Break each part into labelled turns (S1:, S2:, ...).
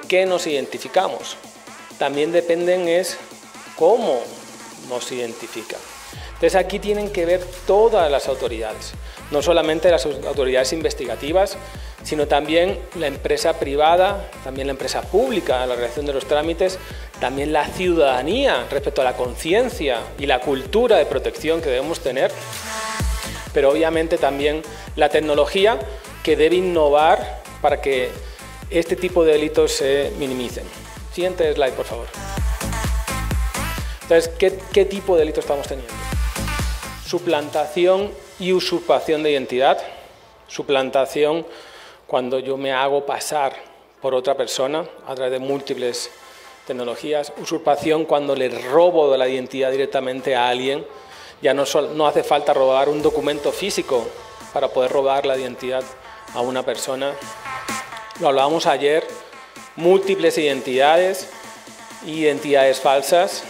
S1: qué nos identificamos. También dependen es cómo nos identifican. Entonces aquí tienen que ver todas las autoridades, no solamente las autoridades investigativas, sino también la empresa privada, también la empresa pública, la realización de los trámites, también la ciudadanía respecto a la conciencia y la cultura de protección que debemos tener, pero obviamente también la tecnología que debe innovar para que este tipo de delitos se minimicen. Siguiente slide, por favor. Entonces, ¿qué tipo de delitos estamos teniendo? Suplantación y usurpación de identidad. Suplantación cuando yo me hago pasar por otra persona a través de múltiples tecnologías. Usurpación cuando le robo de la identidad directamente a alguien. Ya no hace falta robar un documento físico para poder robar la identidad a una persona. Lo hablábamos ayer, múltiples identidades falsas,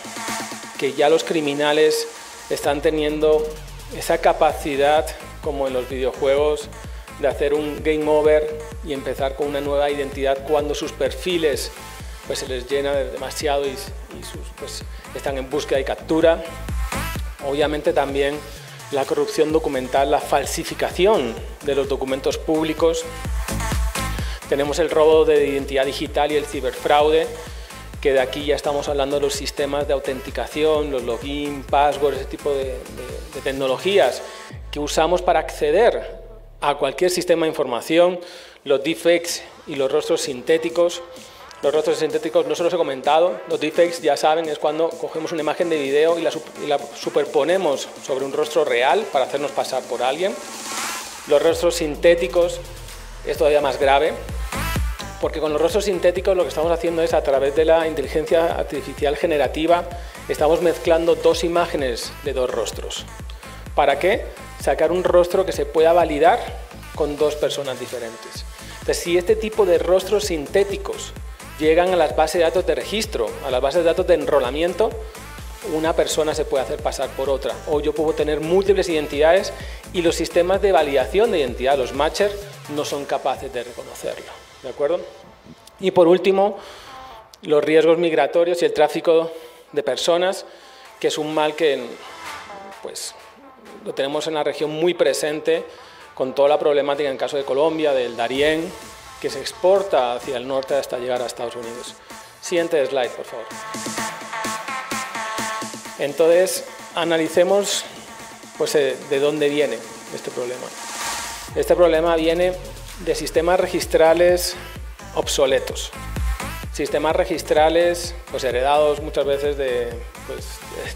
S1: que ya los criminales están teniendo esa capacidad, como en los videojuegos, de hacer un game over y empezar con una nueva identidad cuando sus perfiles pues, se les llena de demasiado y pues, están en búsqueda y captura. Obviamente también la corrupción documental, la falsificación de los documentos públicos. Tenemos el robo de identidad digital y el ciberfraude, que de aquí ya estamos hablando de los sistemas de autenticación, los login, passwords, ese tipo de tecnologías que usamos para acceder a cualquier sistema de información, los deepfakes y los rostros sintéticos. Los rostros sintéticos no se los he comentado, los deepfakes ya saben, es cuando cogemos una imagen de video y la superponemos sobre un rostro real para hacernos pasar por alguien. Los rostros sintéticos es todavía más grave, porque con los rostros sintéticos lo que estamos haciendo es, a través de la inteligencia artificial generativa, estamos mezclando dos imágenes de dos rostros. ¿Para qué? Sacar un rostro que se pueda validar con dos personas diferentes. Entonces, si este tipo de rostros sintéticos llegan a las bases de datos de registro, a las bases de datos de enrolamiento, una persona se puede hacer pasar por otra, o yo puedo tener múltiples identidades y los sistemas de validación de identidad, los matchers, no son capaces de reconocerlo, ¿de acuerdo? Y por último, los riesgos migratorios y el tráfico de personas, que es un mal que pues, lo tenemos en la región muy presente, con toda la problemática en el caso de Colombia, del Darién, que se exporta hacia el norte hasta llegar a Estados Unidos. Siguiente slide, por favor. Entonces, analicemos pues, de dónde viene este problema. Este problema viene de sistemas registrales obsoletos. Sistemas registrales pues, heredados muchas veces de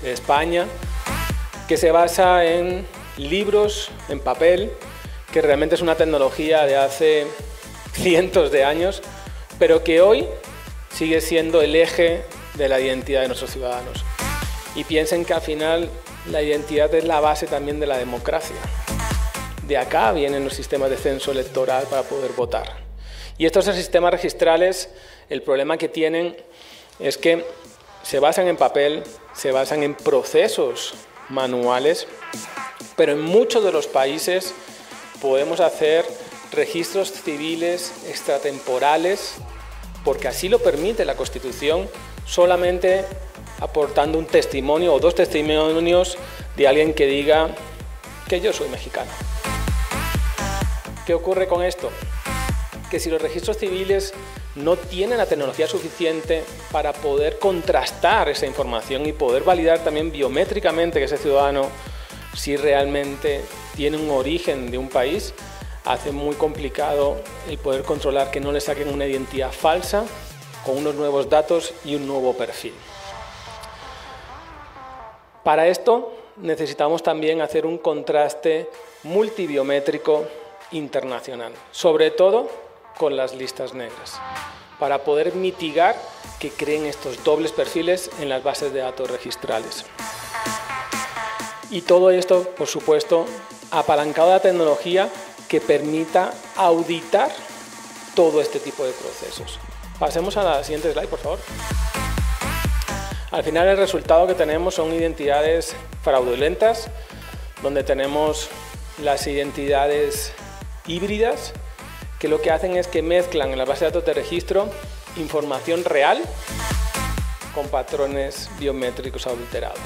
S1: España, que se basa en libros en papel, que realmente es una tecnología de hace cientos de años, pero que hoy sigue siendo el eje de la identidad de nuestros ciudadanos. Y piensen que al final la identidad es la base también de la democracia. De acá vienen los sistemas de censo electoral para poder votar. Y estos sistemas registrales, el problema que tienen es que se basan en papel, se basan en procesos manuales, pero en muchos de los países podemos hacer registros civiles extratemporales, porque así lo permite la Constitución, solamente aportando un testimonio o dos testimonios de alguien que diga que yo soy mexicano. ¿Qué ocurre con esto? Que si los registros civiles no tienen la tecnología suficiente para poder contrastar esa información y poder validar también biométricamente que ese ciudadano si realmente tiene un origen de un país, hace muy complicado el poder controlar que no le saquen una identidad falsa con unos nuevos datos y un nuevo perfil. Para esto necesitamos también hacer un contraste multibiométrico internacional, sobre todo con las listas negras, para poder mitigar que creen estos dobles perfiles en las bases de datos registrales. Y todo esto, por supuesto, apalancado de la tecnología que permita auditar todo este tipo de procesos. Pasemos a la siguiente slide, por favor. Al final el resultado que tenemos son identidades fraudulentas, donde tenemos las identidades híbridas, que lo que hacen es que mezclan en la base de datos de registro información real con patrones biométricos adulterados.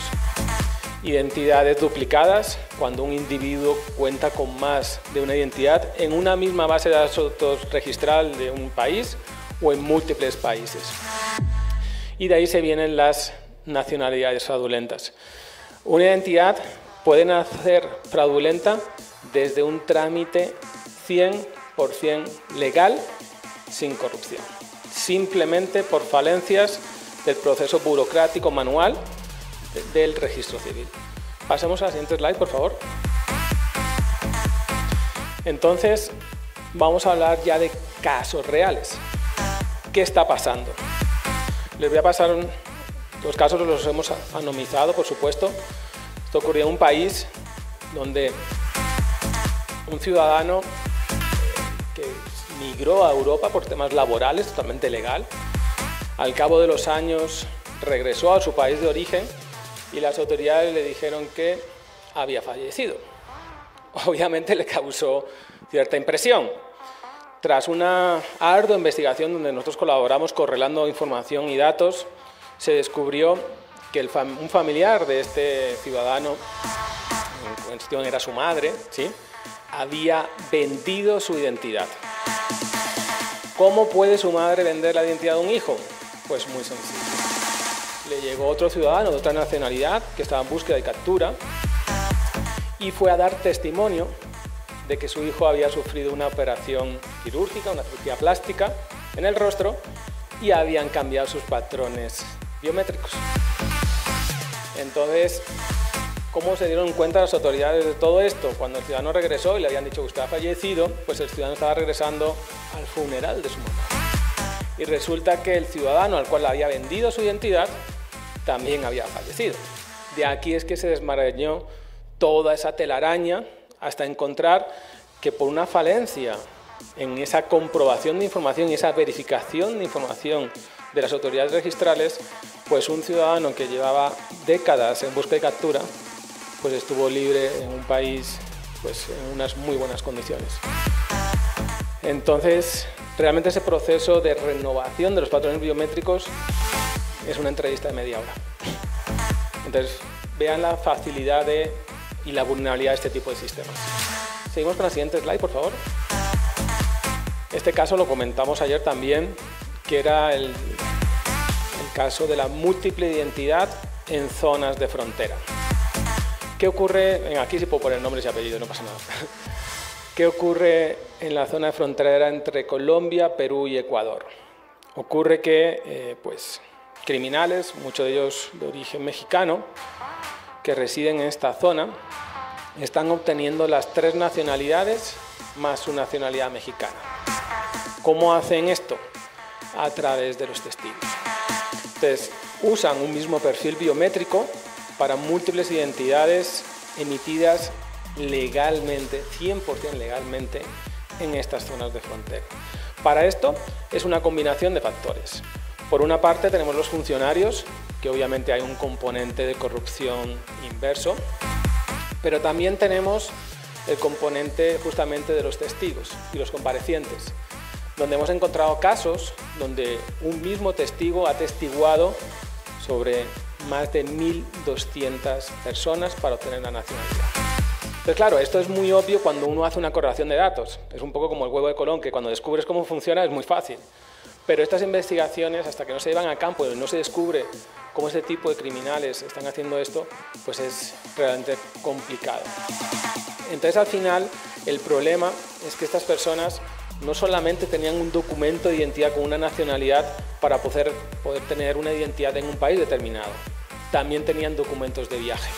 S1: Identidades duplicadas, cuando un individuo cuenta con más de una identidad en una misma base de datos registral de un país o en múltiples países. Y de ahí se vienen las nacionalidades fraudulentas. Una identidad puede nacer fraudulenta desde un trámite 100% legal, sin corrupción, simplemente por falencias del proceso burocrático manual del registro civil. Pasemos a la siguiente slide, por favor. Entonces, vamos a hablar ya de casos reales. ¿Qué está pasando? Les voy a pasar los casos, los hemos anonimizado, por supuesto. Esto ocurrió en un país donde un ciudadano que migró a Europa por temas laborales, totalmente legal, al cabo de los años regresó a su país de origen y las autoridades le dijeron que había fallecido. Obviamente le causó cierta impresión. Tras una ardua investigación donde nosotros colaboramos correlando información y datos, se descubrió que un familiar de este ciudadano, en cuestión era su madre, ¿sí?, había vendido su identidad. ¿Cómo puede su madre vender la identidad de un hijo? Pues muy sencillo. Le llegó otro ciudadano de otra nacionalidad que estaba en búsqueda de captura y fue a dar testimonio de que su hijo había sufrido una operación quirúrgica, una cirugía plástica en el rostro y habían cambiado sus patrones biométricos. Entonces, ¿cómo se dieron cuenta las autoridades de todo esto? Cuando el ciudadano regresó y le habían dicho que usted ha fallecido, pues el ciudadano estaba regresando al funeral de su mamá. Y resulta que el ciudadano al cual le había vendido su identidad también había fallecido. De aquí es que se desmarañó toda esa telaraña hasta encontrar que por una falencia en esa comprobación de información y esa verificación de información de las autoridades registrales, pues un ciudadano que llevaba décadas en busca de captura, pues estuvo libre en un país pues en unas muy buenas condiciones. Entonces, realmente ese proceso de renovación de los patrones biométricos es una entrevista de media hora. Entonces, vean la facilidad y la vulnerabilidad de este tipo de sistemas. Seguimos con la siguiente slide, por favor. Este caso lo comentamos ayer también, que era el caso de la múltiple identidad en zonas de frontera. ¿Qué ocurre? Aquí sí puedo poner nombres y apellidos, no pasa nada. ¿Qué ocurre en la zona de frontera entre Colombia, Perú y Ecuador? Ocurre que criminales, muchos de ellos de origen mexicano, que residen en esta zona, están obteniendo las 3 nacionalidades más su nacionalidad mexicana. ¿Cómo hacen esto? A través de los testigos. Entonces, usan un mismo perfil biométrico para múltiples identidades emitidas legalmente, 100% legalmente, en estas zonas de frontera. Para esto es una combinación de factores. Por una parte tenemos los funcionarios, que obviamente hay un componente de corrupción inverso, pero también tenemos el componente justamente de los testigos y los comparecientes, donde hemos encontrado casos donde un mismo testigo ha testiguado sobre más de 1.200 personas para obtener la nacionalidad. Entonces, claro, esto es muy obvio cuando uno hace una correlación de datos. Es un poco como el huevo de Colón, que cuando descubres cómo funciona es muy fácil. Pero estas investigaciones, hasta que no se llevan a campo y no se descubre cómo este tipo de criminales están haciendo esto, pues es realmente complicado. Entonces, al final, el problema es que estas personas no solamente tenían un documento de identidad con una nacionalidad para poder tener una identidad en un país determinado, también tenían documentos de viaje,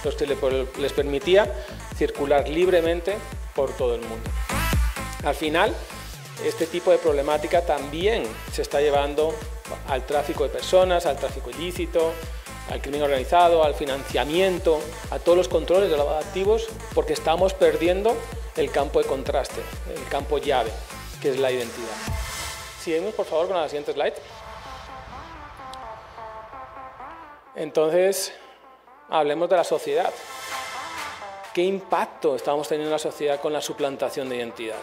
S1: los que les permitía circular libremente por todo el mundo. Al final, este tipo de problemática también se está llevando al tráfico de personas, al tráfico ilícito, al crimen organizado, al financiamiento, a todos los controles de lavado de activos, porque estamos perdiendo el campo de contraste, el campo llave, que es la identidad. Seguimos, por favor, con la siguiente slide. Entonces, hablemos de la sociedad. ¿Qué impacto estamos teniendo en la sociedad con la suplantación de identidad?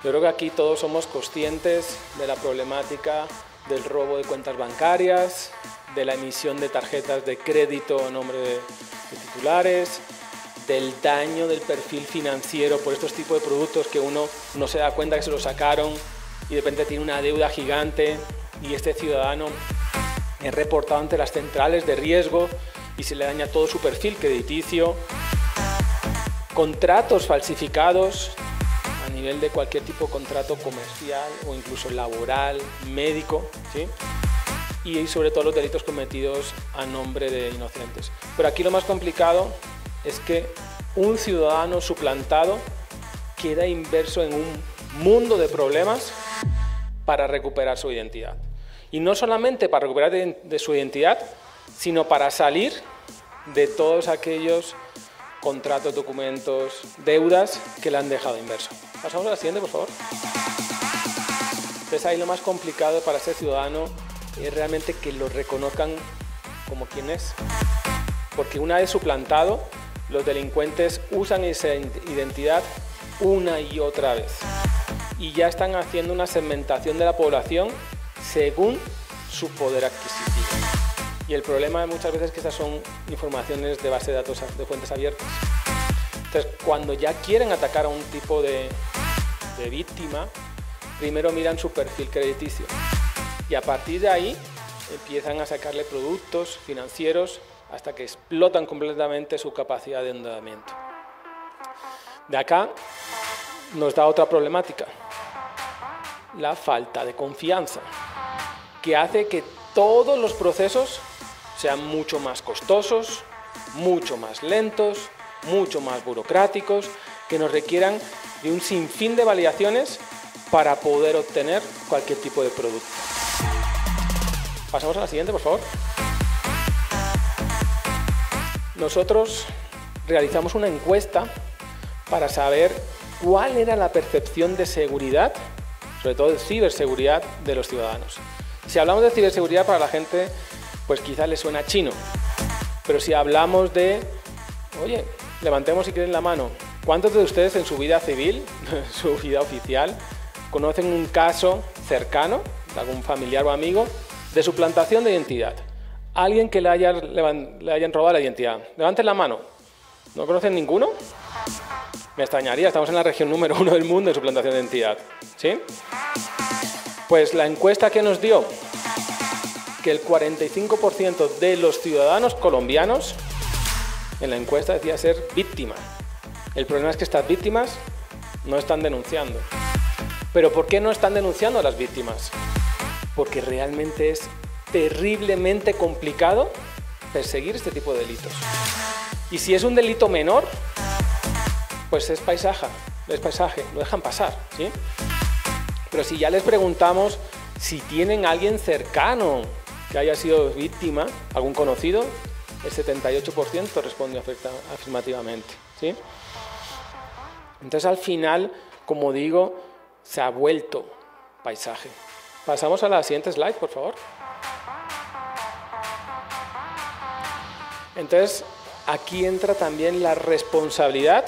S1: Yo creo que aquí todos somos conscientes de la problemática del robo de cuentas bancarias, de la emisión de tarjetas de crédito a nombre de titulares, del daño del perfil financiero por estos tipos de productos que uno no se da cuenta que se lo sacaron y de repente tiene una deuda gigante y este ciudadano es reportado ante las centrales de riesgo y se le daña todo su perfil crediticio, contratos falsificados a nivel de cualquier tipo de contrato comercial o incluso laboral, médico, ¿sí? Y sobre todo los delitos cometidos a nombre de inocentes. Pero aquí lo más complicado es que un ciudadano suplantado queda inmerso en un mundo de problemas para recuperar su identidad. Y no solamente para recuperar de su identidad, sino para salir de todos aquellos contratos, documentos, deudas que le han dejado inmerso. Pasamos a la siguiente, por favor. Entonces ahí lo más complicado para ser ciudadano es realmente que lo reconozcan como quien es. Porque una vez suplantado, los delincuentes usan esa identidad una y otra vez. Y ya están haciendo una segmentación de la población según su poder adquisitivo. Y el problema muchas veces es que estas son informaciones de base de datos de fuentes abiertas. Entonces, cuando ya quieren atacar a un tipo de víctima, primero miran su perfil crediticio. Y a partir de ahí empiezan a sacarle productos financieros hasta que explotan completamente su capacidad de endeudamiento. De acá nos da otra problemática, la falta de confianza, que hace que todos los procesos sean mucho más costosos, mucho más lentos, mucho más burocráticos, que nos requieran de un sinfín de validaciones para poder obtener cualquier tipo de producto. Pasamos a la siguiente, por favor. Nosotros realizamos una encuesta para saber cuál era la percepción de seguridad, sobre todo de ciberseguridad, de los ciudadanos. Si hablamos de ciberseguridad, para la gente, pues quizás le suena chino. Pero si hablamos de, oye, levantemos si quieren la mano, ¿cuántos de ustedes en su vida civil, su vida oficial, conocen un caso cercano, de algún familiar o amigo, de suplantación de identidad? Alguien que le hayan robado la identidad. Levanten la mano. ¿No conocen ninguno? Me extrañaría, estamos en la región número 1 del mundo de suplantación de identidad. ¿Sí? Pues la encuesta que nos dio que el 45% de los ciudadanos colombianos en la encuesta decía ser víctima. El problema es que estas víctimas no están denunciando. ¿Pero por qué no están denunciando a las víctimas? Porque realmente es terriblemente complicado perseguir este tipo de delitos. Y si es un delito menor, pues es paisaje, lo dejan pasar, ¿sí? Pero si ya les preguntamos si tienen a alguien cercano que haya sido víctima, algún conocido, el 78% responde afirmativamente, ¿sí? Entonces al final, como digo, se ha vuelto paisaje. Pasamos a la siguiente slide, por favor. Entonces, aquí entra también la responsabilidad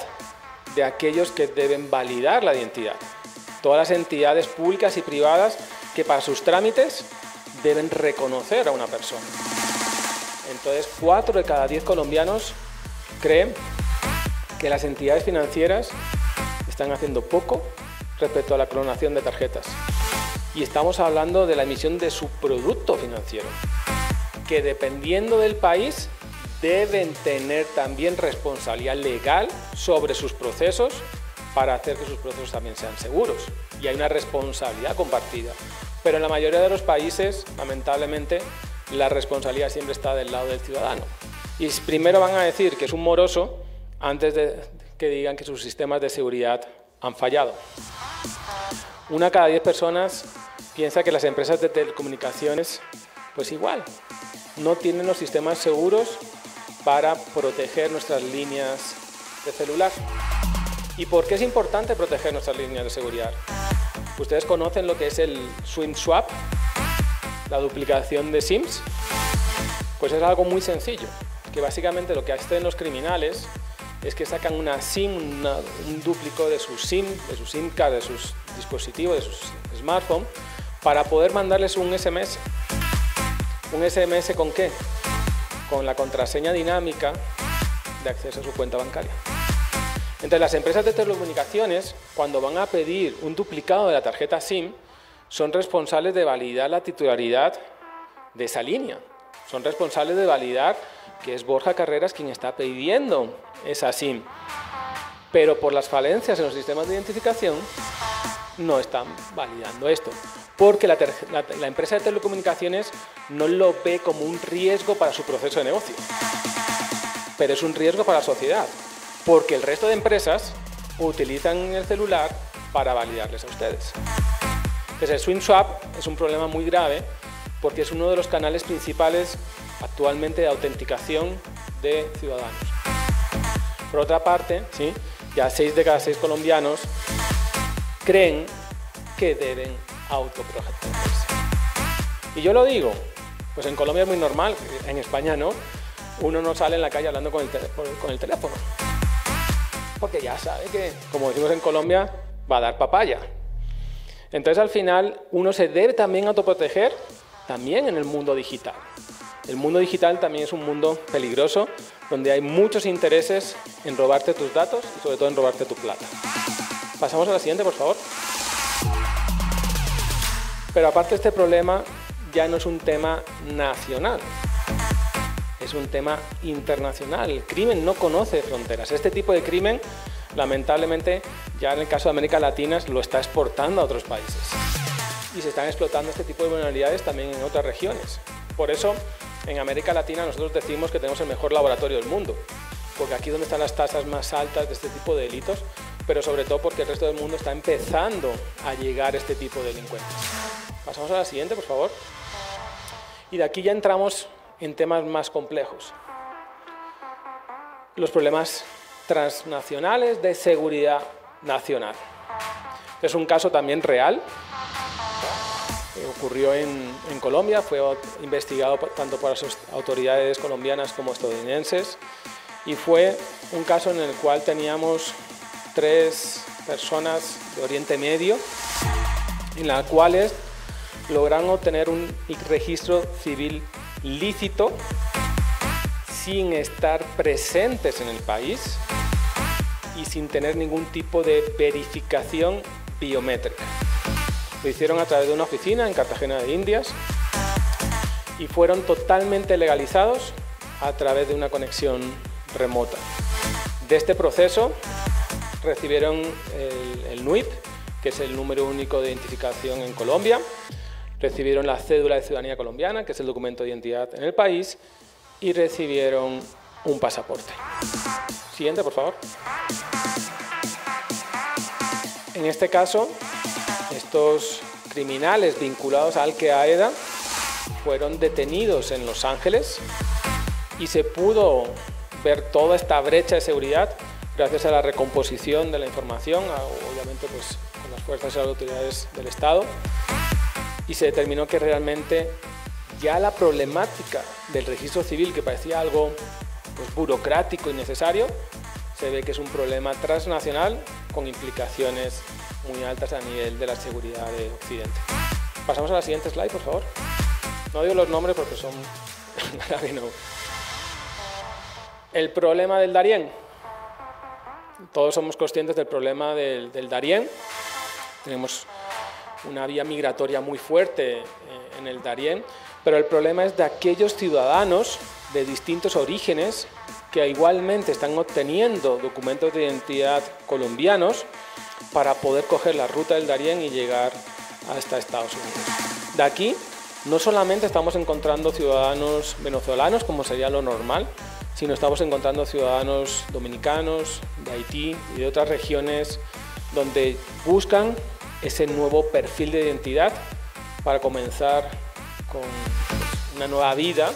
S1: de aquellos que deben validar la identidad. Todas las entidades públicas y privadas que para sus trámites deben reconocer a una persona. Entonces, 4 de cada 10 colombianos creen que las entidades financieras están haciendo poco respecto a la clonación de tarjetas. Y estamos hablando de la emisión de su producto financiero, que dependiendo del país deben tener también responsabilidad legal sobre sus procesos para hacer que sus procesos también sean seguros. Y hay una responsabilidad compartida. Pero en la mayoría de los países, lamentablemente, la responsabilidad siempre está del lado del ciudadano. Y primero van a decir que es un moroso antes de que digan que sus sistemas de seguridad han fallado. 1 de cada 10 personas piensa que las empresas de telecomunicaciones, pues igual, no tienen los sistemas seguros para proteger nuestras líneas de celular. ¿Y por qué es importante proteger nuestras líneas de seguridad? ¿Ustedes conocen lo que es el SIM swap? La duplicación de SIMs. Pues es algo muy sencillo, que básicamente lo que hacen los criminales es que sacan una SIM, un dúplico de su SIM card, de sus dispositivos, de sus smartphones, para poder mandarles un SMS. ¿Un SMS con qué? Con la contraseña dinámica de acceso a su cuenta bancaria. Entonces, las empresas de telecomunicaciones, cuando van a pedir un duplicado de la tarjeta SIM, son responsables de validar la titularidad de esa línea. Son responsables de validar que es Borja Carreras quien está pidiendo esa SIM. Pero por las falencias en los sistemas de identificación, no están validando esto. Porque la empresa de telecomunicaciones no lo ve como un riesgo para su proceso de negocio. Pero es un riesgo para la sociedad. Porque el resto de empresas utilizan el celular para validarles a ustedes. Entonces, el SIM swap es un problema muy grave porque es uno de los canales principales actualmente de autenticación de ciudadanos. Por otra parte, ¿sí?, ya 6 de cada 6 colombianos creen que deben autoprotegerse. Y yo lo digo, pues en Colombia es muy normal, en España no, uno no sale en la calle hablando con el teléfono. Porque ya sabe que, como decimos en Colombia, va a dar papaya. Entonces, al final, uno se debe también autoproteger también en el mundo digital. El mundo digital también es un mundo peligroso, donde hay muchos intereses en robarte tus datos y sobre todo en robarte tu plata. Pasamos a la siguiente, por favor. Pero aparte, este problema ya no es un tema nacional. Es un tema internacional. El crimen no conoce fronteras. Este tipo de crimen, lamentablemente, ya en el caso de América Latina, lo está exportando a otros países. Y se están explotando este tipo de vulnerabilidades también en otras regiones. Por eso, en América Latina nosotros decimos que tenemos el mejor laboratorio del mundo. Porque aquí es donde están las tasas más altas de este tipo de delitos, pero sobre todo porque el resto del mundo está empezando a llegar a este tipo de delincuentes. Pasamos a la siguiente, por favor. Y de aquí ya entramos en temas más complejos. Los problemas transnacionales de seguridad nacional. Es un caso también real. Ocurrió en Colombia, fue investigado tanto por las autoridades colombianas como estadounidenses y fue un caso en el cual teníamos 3 personas de Oriente Medio en las cuales lograron obtener un registro civil lícito sin estar presentes en el país y sin tener ningún tipo de verificación biométrica. Lo hicieron a través de una oficina en Cartagena de Indias y fueron totalmente legalizados a través de una conexión remota. De este proceso recibieron el NUIP, que es el número único de identificación en Colombia, recibieron la cédula de ciudadanía colombiana, que es el documento de identidad en el país, y recibieron un pasaporte. Siguiente, por favor. En este caso, estos criminales vinculados a Al-Qaeda fueron detenidos en Los Ángeles y se pudo ver toda esta brecha de seguridad gracias a la recomposición de la información, obviamente pues, con las fuerzas y las autoridades del Estado, y se determinó que realmente ya la problemática del registro civil, que parecía algo pues, burocrático y necesario, se ve que es un problema transnacional con implicaciones muy altas a nivel de la seguridad de Occidente. Pasamos a la siguiente slide, por favor. No digo los nombres porque son... El problema del Darién. Todos somos conscientes del problema del Darién. Tenemos una vía migratoria muy fuerte en el Darién, pero el problema es de aquellos ciudadanos de distintos orígenes que igualmente están obteniendo documentos de identidad colombianos para poder coger la ruta del Darién y llegar hasta Estados Unidos. De aquí no solamente estamos encontrando ciudadanos venezolanos, como sería lo normal, sino estamos encontrando ciudadanos dominicanos, de Haití y de otras regiones donde buscan ese nuevo perfil de identidad para comenzar con una nueva vida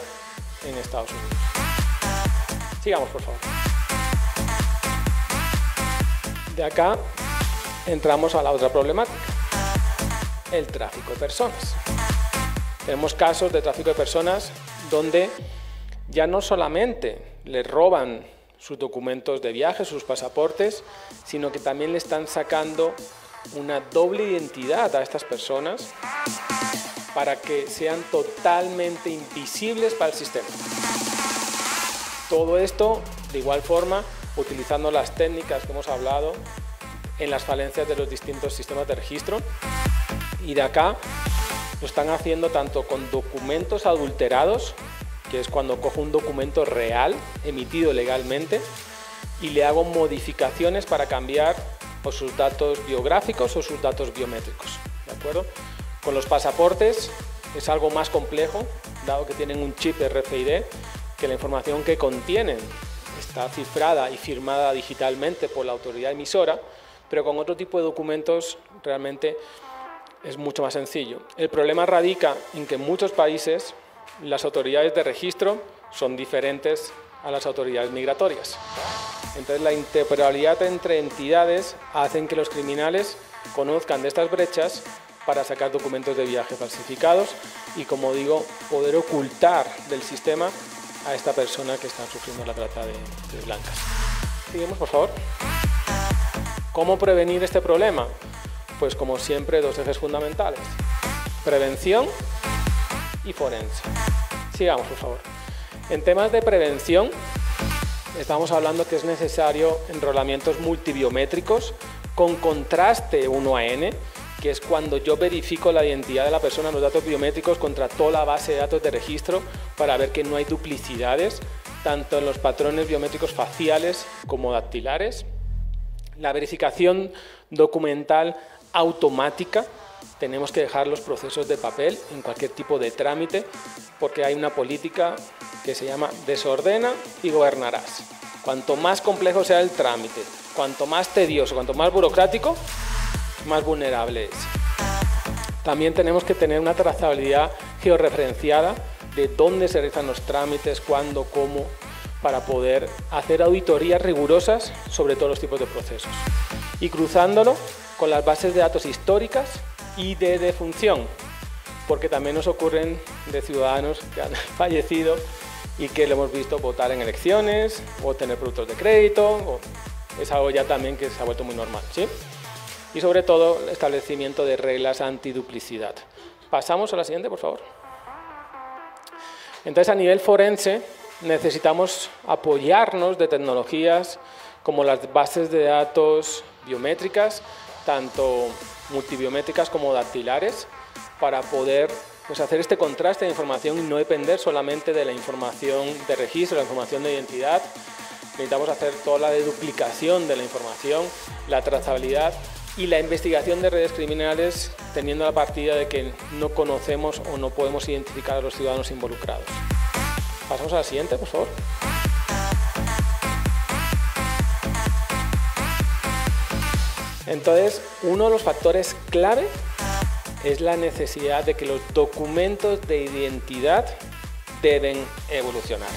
S1: en Estados Unidos. Sigamos, por favor. De acá entramos a la otra problemática, el tráfico de personas. Tenemos casos de tráfico de personas donde ya no solamente les roban sus documentos de viaje, sus pasaportes, sino que también le están sacando una doble identidad a estas personas para que sean totalmente invisibles para el sistema. Todo esto, de igual forma, utilizando las técnicas que hemos hablado en las falencias de los distintos sistemas de registro. Y de acá lo están haciendo tanto con documentos adulterados, que es cuando cojo un documento real, emitido legalmente, y le hago modificaciones para cambiar o sus datos biográficos o sus datos biométricos, ¿de acuerdo? Con los pasaportes es algo más complejo, dado que tienen un chip RFID, que la información que contienen está cifrada y firmada digitalmente por la autoridad emisora, pero con otro tipo de documentos realmente es mucho más sencillo. El problema radica en que en muchos países las autoridades de registro son diferentes a las autoridades migratorias. Entonces la interoperabilidad entre entidades hacen que los criminales conozcan de estas brechas para sacar documentos de viaje falsificados y, como digo, poder ocultar del sistema a esta persona que está sufriendo la trata de blancas. Seguimos, por favor. ¿Cómo prevenir este problema? Pues como siempre, dos ejes fundamentales: prevención y forense. Sigamos, por favor. En temas de prevención, estamos hablando que es necesario enrolamientos multibiométricos con contraste 1 a n, que es cuando yo verifico la identidad de la persona en los datos biométricos contra toda la base de datos de registro para ver que no hay duplicidades, tanto en los patrones biométricos faciales como dactilares. La verificación documental automática, tenemos que dejar los procesos de papel en cualquier tipo de trámite, porque hay una política que se llama desordena y gobernarás. Cuanto más complejo sea el trámite, cuanto más tedioso, cuanto más burocrático, más vulnerable es. También tenemos que tener una trazabilidad georreferenciada de dónde se realizan los trámites, cuándo, cómo, para poder hacer auditorías rigurosas sobre todos los tipos de procesos. Y cruzándolo con las bases de datos históricas y de defunción, porque también nos ocurren de ciudadanos que han fallecido y que le hemos visto votar en elecciones o tener productos de crédito, es algo ya también que se ha vuelto muy normal, ¿sí? Y sobre todo el establecimiento de reglas antiduplicidad. Pasamos a la siguiente, por favor. Entonces, a nivel forense necesitamos apoyarnos de tecnologías como las bases de datos biométricas, tanto multibiométricas como dactilares, para poder hacer este contraste de información y no depender solamente de la información de registro, la información de identidad. Necesitamos hacer toda la deduplicación de la información, la trazabilidad y la investigación de redes criminales, teniendo la partida de que no conocemos o no podemos identificar a los ciudadanos involucrados. Pasamos a la siguiente, por favor. Entonces, uno de los factores clave es la necesidad de que los documentos de identidad deben evolucionar.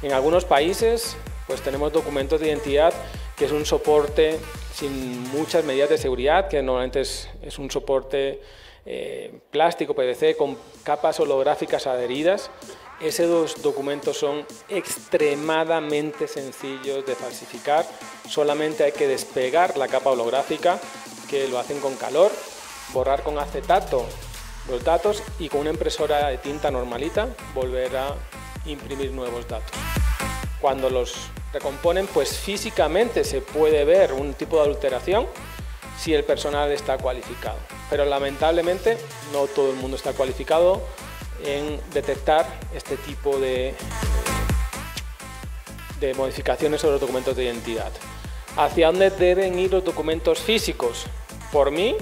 S1: En algunos países, pues tenemos documentos de identidad que es un soporte sin muchas medidas de seguridad, que normalmente es un soporte plástico, PVC, con capas holográficas adheridas. Esos documentos son extremadamente sencillos de falsificar, solamente hay que despegar la capa holográfica, que lo hacen con calor, borrar con acetato los datos y con una impresora de tinta normalita volver a imprimir nuevos datos. Cuando los recomponen, pues físicamente se puede ver un tipo de adulteración si el personal está cualificado, pero lamentablemente no todo el mundo está cualificado en detectar este tipo de modificaciones sobre los documentos de identidad. ¿Hacia dónde deben ir los documentos físicos? Por mí,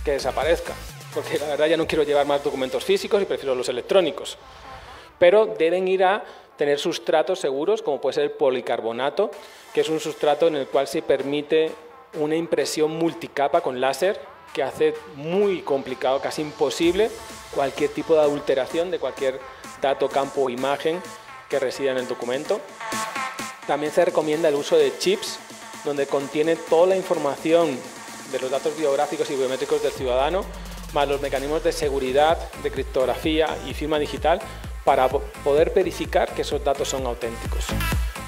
S1: que desaparezcan, porque la verdad ya no quiero llevar más documentos físicos y prefiero los electrónicos, pero deben ir a tener sustratos seguros, como puede ser el policarbonato, que es un sustrato en el cual se permite una impresión multicapa con láser, que hace muy complicado, casi imposible, cualquier tipo de adulteración de cualquier dato, campo o imagen que resida en el documento. También se recomienda el uso de chips, donde contiene toda la información de los datos biográficos y biométricos del ciudadano, más los mecanismos de seguridad, de criptografía y firma digital, para poder verificar que esos datos son auténticos.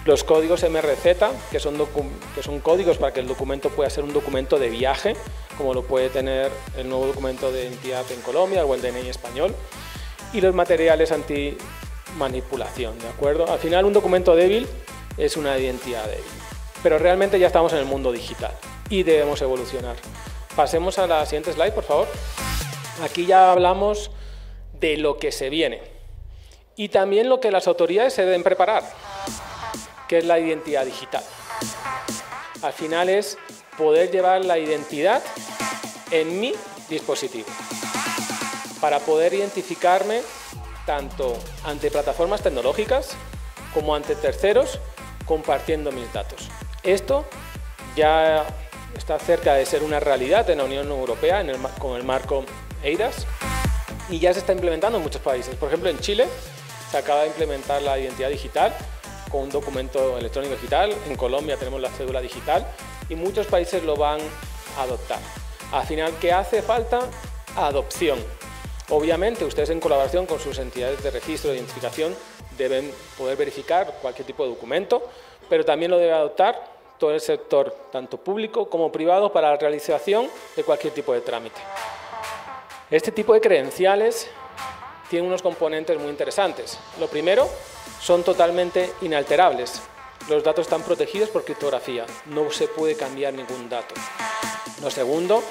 S1: Los códigos MRZ, que son códigos para que el documento pueda ser un documento de viaje, como lo puede tener el nuevo documento de identidad en Colombia o el DNI español, y los materiales anti-manipulación, ¿de acuerdo? Al final, un documento débil es una identidad débil, pero realmente ya estamos en el mundo digital y debemos evolucionar. Pasemos a la siguiente slide, por favor. Aquí ya hablamos de lo que se viene y también lo que las autoridades se deben preparar, que es la identidad digital. Al final es poder llevar la identidad en mi dispositivo para poder identificarme tanto ante plataformas tecnológicas como ante terceros compartiendo mis datos. Esto ya está cerca de ser una realidad en la Unión Europea con el marco eIDAS y ya se está implementando en muchos países. Por ejemplo, en Chile se acaba de implementar la identidad digital con un documento electrónico digital. En Colombia tenemos la cédula digital y muchos países lo van a adoptar. Al final, ¿qué hace falta? Adopción. Obviamente, ustedes en colaboración con sus entidades de registro de identificación deben poder verificar cualquier tipo de documento, pero también lo debe adoptar todo el sector, tanto público como privado, para la realización de cualquier tipo de trámite. Este tipo de credenciales tiene unos componentes muy interesantes. Lo primero, son totalmente inalterables. Los datos están protegidos por criptografía, no se puede cambiar ningún dato. Lo segundo,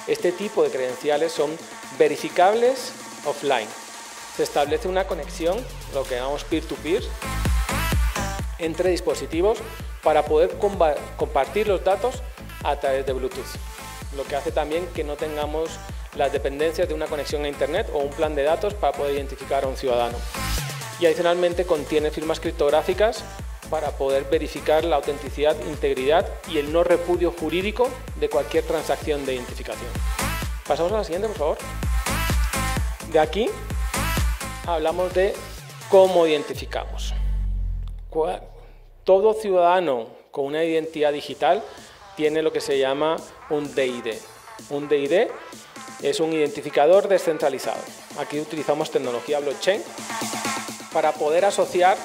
S1: este tipo de credenciales son verificables offline. Se establece una conexión, lo que llamamos peer-to-peer, entre dispositivos para poder compartir los datos a través de Bluetooth. Lo que hace también que no tengamos las dependencias de una conexión a Internet o un plan de datos para poder identificar a un ciudadano. Y adicionalmente contiene firmas criptográficas para poder verificar la autenticidad, integridad y el no repudio jurídico de cualquier transacción de identificación. Pasamos a la siguiente, por favor. De aquí hablamos de cómo identificamos. Todo ciudadano con una identidad digital tiene lo que se llama un DID. Un DID es un identificador descentralizado. Aquí utilizamos tecnología blockchain para poder asociar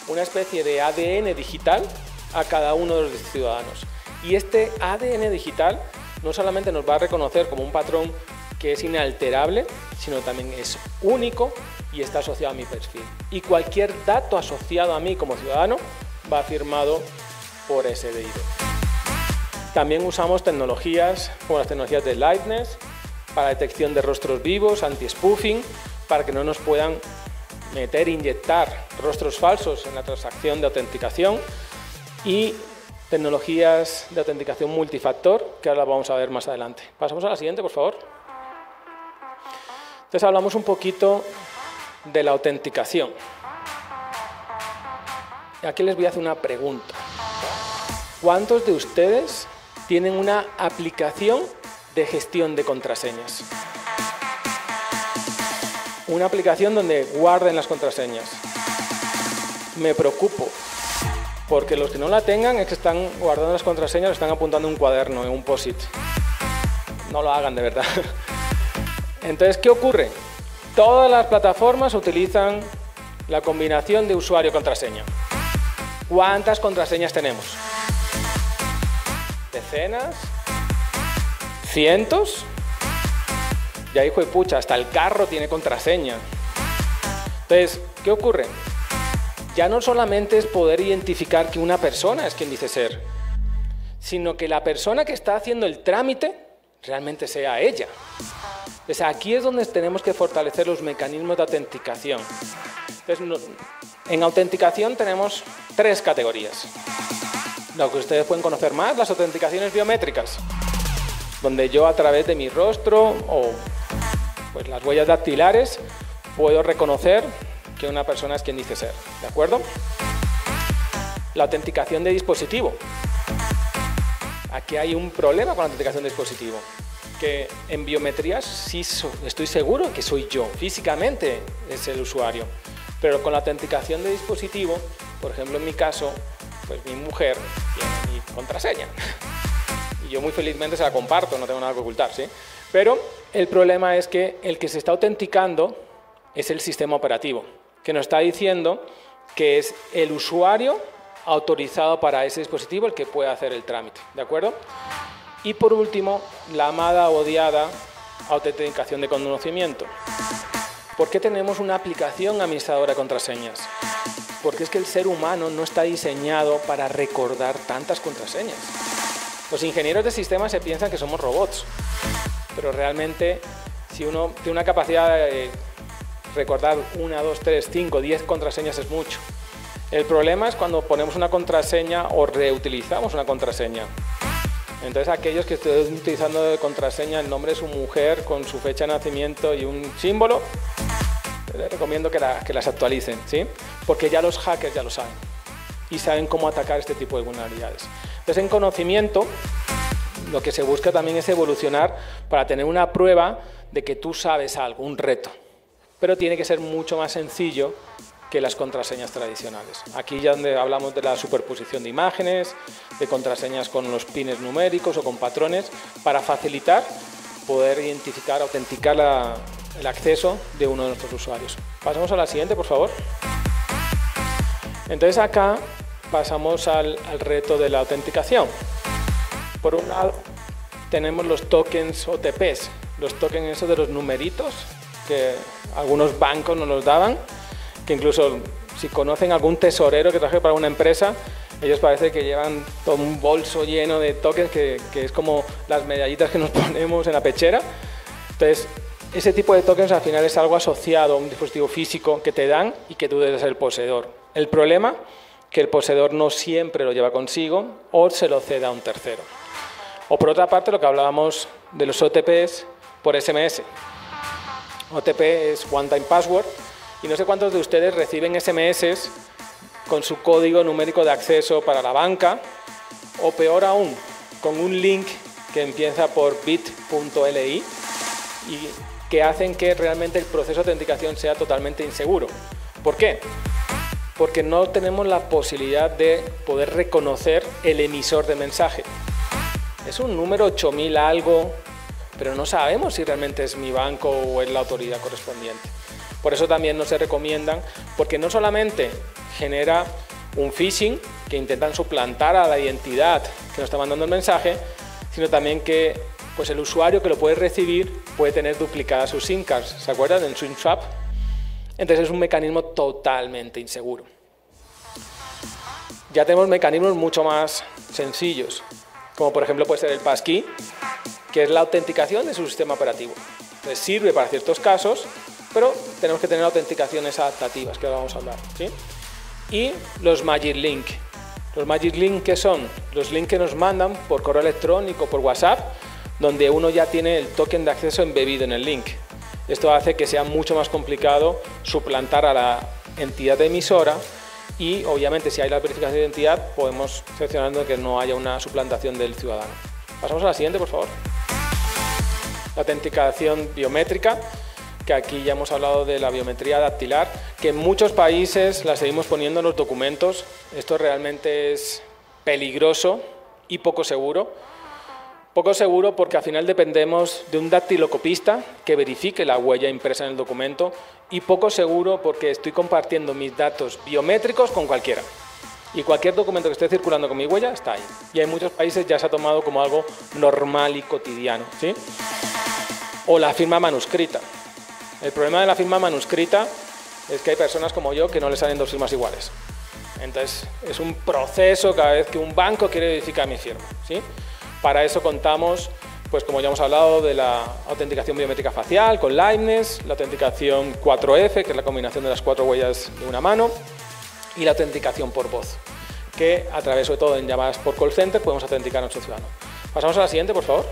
S1: una especie de ADN digital a cada uno de los ciudadanos. Y este ADN digital no solamente nos va a reconocer como un patrón que es inalterable, sino también es único y está asociado a mi perfil. Y cualquier dato asociado a mí como ciudadano va firmado por ese DID. También usamos tecnologías como las tecnologías de liveness para detección de rostros vivos, anti-spoofing, para que no nos puedan inyectar rostros falsos en la transacción de autenticación, y tecnologías de autenticación multifactor, que ahora vamos a ver más adelante. Pasamos a la siguiente, por favor. Entonces hablamos un poquito de la autenticación. Y aquí les voy a hacer una pregunta. ¿Cuántos de ustedes tienen una aplicación de gestión de contraseñas? Una aplicación donde guarden las contraseñas. Me preocupo, porque los que no la tengan es que están guardando las contraseñas, lo están apuntando en un cuaderno, en un post-it. No lo hagan, de verdad. Entonces, ¿qué ocurre? Todas las plataformas utilizan la combinación de usuario-contraseña. ¿Cuántas contraseñas tenemos? ¿Decenas? ¿Cientos? Ya hijo de pucha, hasta el carro tiene contraseña. Entonces, ¿qué ocurre? Ya no solamente es poder identificar que una persona es quien dice ser, sino que la persona que está haciendo el trámite realmente sea ella. Entonces, aquí es donde tenemos que fortalecer los mecanismos de autenticación. Entonces, en autenticación tenemos 3 categorías. Lo que ustedes pueden conocer más, las autenticaciones biométricas, donde yo a través de mi rostro o pues las huellas dactilares puedo reconocer que una persona es quien dice ser, ¿de acuerdo? La autenticación de dispositivo. Aquí hay un problema con la autenticación de dispositivo, que en biometrías sí estoy seguro que soy yo, físicamente es el usuario, pero con la autenticación de dispositivo, por ejemplo en mi caso, pues mi mujer tiene mi contraseña. Y yo muy felizmente se la comparto, no tengo nada que ocultar, ¿sí? Pero el problema es que el que se está autenticando es el sistema operativo, que nos está diciendo que es el usuario autorizado para ese dispositivo el que pueda hacer el trámite, ¿de acuerdo? Y por último, la amada o odiada autenticación de conocimiento. ¿Por qué tenemos una aplicación administradora de contraseñas? Porque es que el ser humano no está diseñado para recordar tantas contraseñas. Los ingenieros de sistemas se piensan que somos robots, pero realmente si uno tiene una capacidad de recordar 1, 2, 3, 5, 10 contraseñas es mucho. El problema es cuando ponemos una contraseña o reutilizamos una contraseña. Entonces aquellos que estén utilizando de contraseña el nombre de su mujer con su fecha de nacimiento y un símbolo, les recomiendo que las actualicen, ¿sí? Porque ya los hackers ya lo saben y saben cómo atacar este tipo de vulnerabilidades. Entonces en conocimiento lo que se busca también es evolucionar para tener una prueba de que tú sabes algo, un reto, pero tiene que ser mucho más sencillo que las contraseñas tradicionales. Aquí ya donde hablamos de la superposición de imágenes, de contraseñas con los pines numéricos o con patrones, para facilitar poder identificar, autenticar el acceso de uno de nuestros usuarios. Pasamos a la siguiente, por favor. Entonces acá pasamos al reto de la autenticación. Por un lado tenemos los tokens OTPs, los tokens esos de los numeritos que algunos bancos nos los daban, que incluso si conocen algún tesorero que trabaje para una empresa, ellos parece que llevan todo un bolso lleno de tokens que es como las medallitas que nos ponemos en la pechera. Entonces, ese tipo de tokens al final es algo asociado a un dispositivo físico que te dan y que tú debes ser el poseedor. El problema que el poseedor no siempre lo lleva consigo o se lo cede a un tercero. O por otra parte, lo que hablábamos de los OTPs por SMS. OTP es One Time Password y no sé cuántos de ustedes reciben SMS con su código numérico de acceso para la banca o peor aún, con un link que empieza por bit.li y que hacen que realmente el proceso de autenticación sea totalmente inseguro. ¿Por qué? Porque no tenemos la posibilidad de poder reconocer el emisor de mensaje. Es un número 8000 algo, pero no sabemos si realmente es mi banco o es la autoridad correspondiente. Por eso también no se recomiendan, porque no solamente genera un phishing, que intentan suplantar a la identidad que nos está mandando el mensaje, sino también que pues el usuario que lo puede recibir puede tener duplicadas sus SIM cards, ¿se acuerdan? En SIM swap. Entonces es un mecanismo totalmente inseguro. Ya tenemos mecanismos mucho más sencillos, como por ejemplo puede ser el passkey, que es la autenticación de su sistema operativo. Entonces sirve para ciertos casos, pero tenemos que tener autenticaciones adaptativas, que ahora vamos a hablar, ¿sí? Y los Magic Link. Los Magic Link, ¿qué son? Los links que nos mandan por correo electrónico, por WhatsApp, donde uno ya tiene el token de acceso embebido en el link. Esto hace que sea mucho más complicado suplantar a la entidad emisora y, obviamente, si hay la verificación de identidad, podemos seleccionar que no haya una suplantación del ciudadano. Pasamos a la siguiente, por favor. La autenticación biométrica, que aquí ya hemos hablado de la biometría dactilar, que en muchos países la seguimos poniendo en los documentos. Esto realmente es peligroso y poco seguro. Poco seguro porque al final dependemos de un dactiloscopista que verifique la huella impresa en el documento, y poco seguro porque estoy compartiendo mis datos biométricos con cualquiera. Y cualquier documento que esté circulando con mi huella está ahí. Y en muchos países ya se ha tomado como algo normal y cotidiano, ¿sí? O la firma manuscrita. El problema de la firma manuscrita es que hay personas como yo que no les salen dos firmas iguales. Entonces es un proceso cada vez que un banco quiere verificar mi firma, ¿sí? Para eso contamos, pues como ya hemos hablado, de la autenticación biométrica facial con liveness, la autenticación 4F, que es la combinación de las 4 huellas de una mano, y la autenticación por voz, que a través, sobre todo en llamadas por call center, podemos autenticar a nuestro ciudadano. Pasamos a la siguiente, por favor.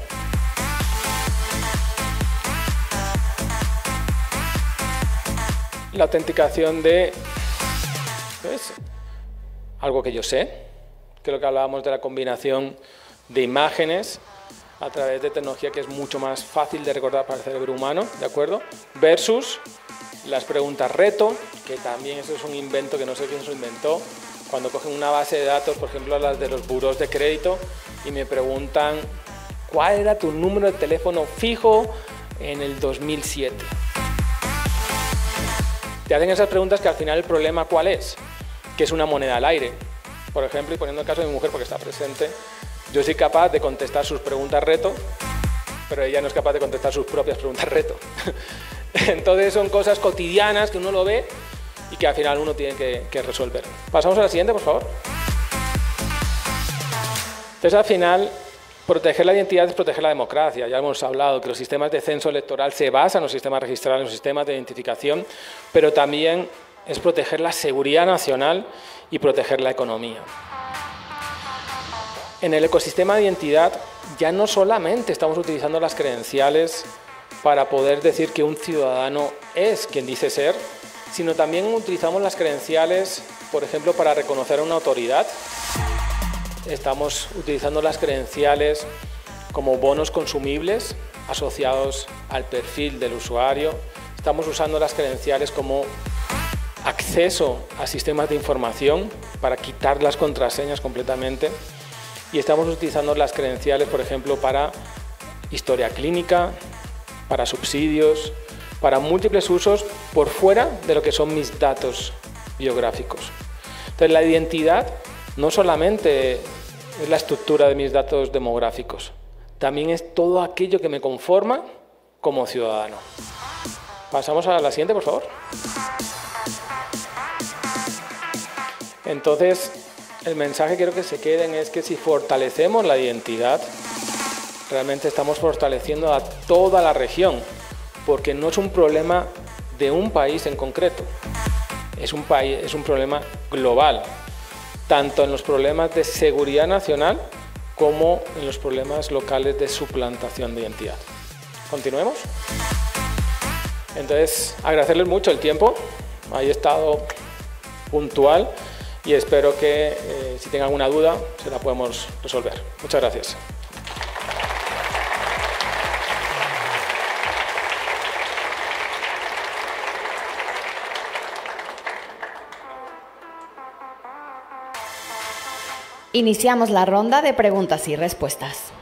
S1: La autenticación de, ¿ves? Algo que yo sé, que es lo que hablábamos de la combinación de imágenes a través de tecnología que es mucho más fácil de recordar para el cerebro humano, ¿de acuerdo? Versus las preguntas reto, que también eso es un invento que no sé quién se lo inventó, cuando cogen una base de datos, por ejemplo las de los burós de crédito, y me preguntan ¿cuál era tu número de teléfono fijo en el 2007? Te hacen esas preguntas que al final el problema ¿cuál es? Que es una moneda al aire. por ejemplo, y poniendo el caso de mi mujer porque está presente, yo soy capaz de contestar sus preguntas reto, pero ella no es capaz de contestar sus propias preguntas reto. Entonces son cosas cotidianas que uno lo ve y que al final uno tiene que resolver. Pasamos a la siguiente, por favor. Entonces, al final, proteger la identidad es proteger la democracia. Ya hemos hablado que los sistemas de censo electoral se basan en los sistemas registrales, en los sistemas de identificación, pero también es proteger la seguridad nacional y proteger la economía. En el ecosistema de identidad ya no solamente estamos utilizando las credenciales para poder decir que un ciudadano es quien dice ser, sino también utilizamos las credenciales, por ejemplo, para reconocer a una autoridad. Estamos utilizando las credenciales como bonos consumibles asociados al perfil del usuario. Estamos usando las credenciales como acceso a sistemas de información para quitar las contraseñas completamente. Y estamos utilizando las credenciales, por ejemplo, para historia clínica, para subsidios, para múltiples usos por fuera de lo que son mis datos biográficos. Entonces, la identidad no solamente es la estructura de mis datos demográficos, también es todo aquello que me conforma como ciudadano. Pasamos a la siguiente, por favor. Entonces, el mensaje que quiero que se queden es que si fortalecemos la identidad, realmente estamos fortaleciendo a toda la región, porque no es un problema de un país en concreto, es un problema global, tanto en los problemas de seguridad nacional como en los problemas locales de suplantación de identidad. Continuemos. Entonces, agradecerles mucho el tiempo, he estado puntual y espero que si tengan alguna duda se la podemos resolver. Muchas gracias.
S2: Iniciamos la ronda de preguntas y respuestas.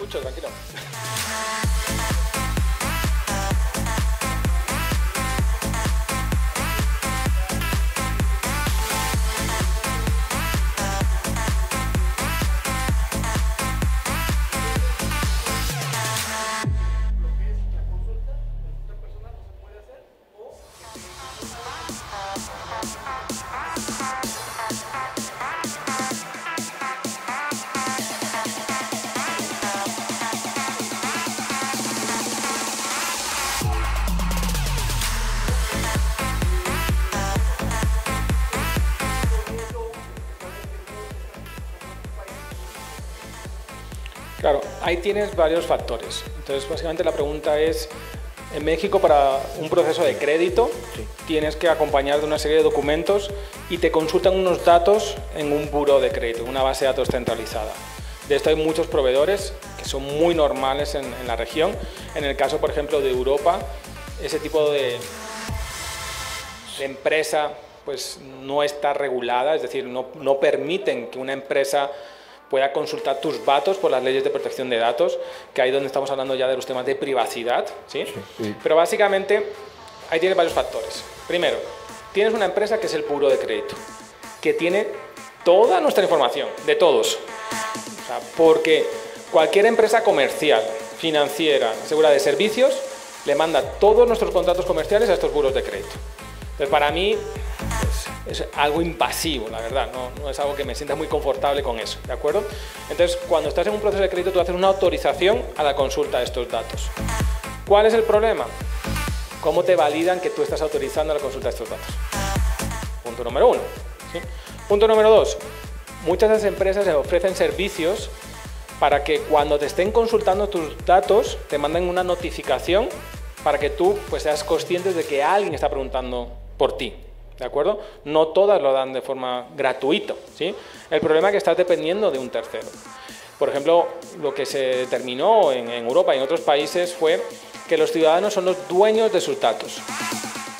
S1: Tranquilo. Claro, ahí tienes varios factores. Entonces, básicamente la pregunta es, en México para un proceso de crédito tienes que acompañar de una serie de documentos y te consultan unos datos en un buró de crédito, una base de datos centralizada. De esto hay muchos proveedores que son muy normales en la región. En el caso, por ejemplo, de Europa, ese tipo de empresa pues, no está regulada, es decir, no permiten que una empresa pueda consultar tus datos por las leyes de protección de datos, que ahí donde estamos hablando ya de los temas de privacidad, ¿sí? Sí. Pero básicamente ahí tienes varios factores. Primero, tienes una empresa que es el buró de crédito, que tiene toda nuestra información, de todos. O sea, porque cualquier empresa comercial, financiera, segura de servicios, le manda todos nuestros contratos comerciales a estos buros de crédito. Entonces, para mí es algo invasivo, la verdad, no es algo que me sienta muy confortable con eso, ¿de acuerdo? Entonces, cuando estás en un proceso de crédito, tú haces una autorización a la consulta de estos datos. ¿Cuál es el problema? ¿Cómo te validan que tú estás autorizando la consulta de estos datos? Punto número 1. ¿Sí? Punto número 2. Muchas de las empresas ofrecen servicios para que cuando te estén consultando tus datos, te manden una notificación para que tú pues, seas consciente de que alguien está preguntando por ti. ¿de acuerdo? No todas lo dan de forma gratuita, ¿sí? El problema es que estás dependiendo de un tercero. Por ejemplo, lo que se determinó en Europa y en otros países fue que los ciudadanos son los dueños de sus datos.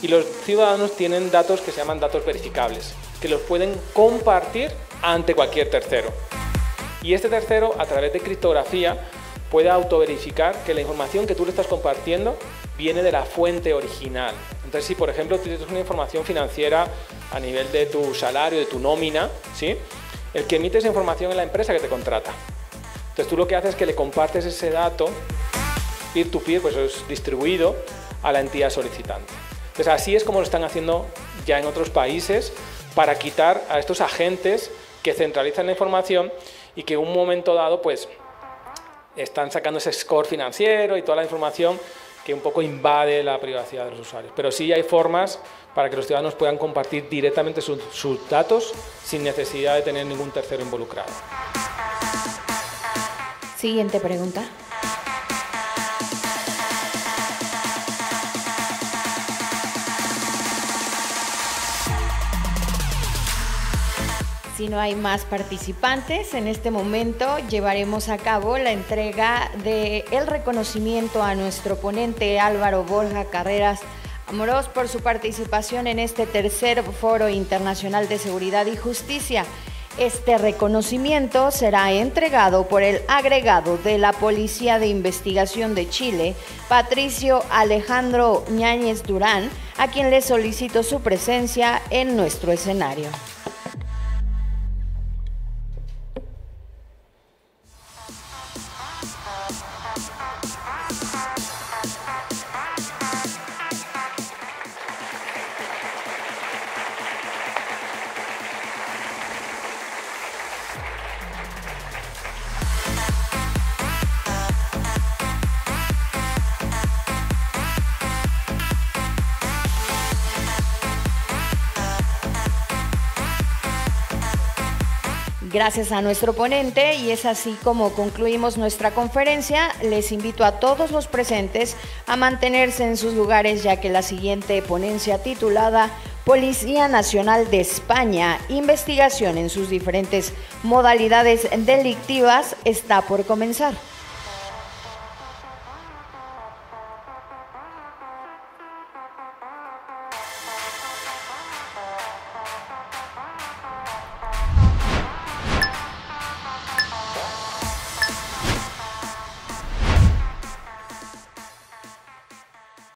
S1: Y los ciudadanos tienen datos que se llaman datos verificables, que los pueden compartir ante cualquier tercero. Y este tercero, a través de criptografía, puede autoverificar que la información que tú le estás compartiendo viene de la fuente original. Entonces, si por ejemplo tienes una información financiera a nivel de tu salario, de tu nómina, ¿sí? El que emite esa información es la empresa que te contrata. Entonces tú lo que haces es que le compartes ese dato peer-to-peer, pues es distribuido a la entidad solicitante. Entonces así es como lo están haciendo ya en otros países para quitar a estos agentes que centralizan la información y que en un momento dado pues están sacando ese score financiero y toda la información que un poco invade la privacidad de los usuarios. Pero sí hay formas para que los ciudadanos puedan compartir directamente sus datos sin necesidad de tener ningún tercero involucrado.
S2: Siguiente pregunta. Si no hay más participantes, en este momento llevaremos a cabo la entrega del reconocimiento a nuestro ponente Álvaro Borja Carreras Amorós por su participación en este tercer Foro Internacional de Seguridad y Justicia. Este reconocimiento será entregado por el agregado de la Policía de Investigación de Chile, Patricio Alejandro Ñáñez Durán, a quien le solicito su presencia en nuestro escenario. Gracias a nuestro ponente, y es así como concluimos nuestra conferencia. Les invito a todos los presentes a mantenerse en sus lugares, ya que la siguiente ponencia, titulada Policía Nacional de España, investigación en sus diferentes modalidades delictivas, está por comenzar.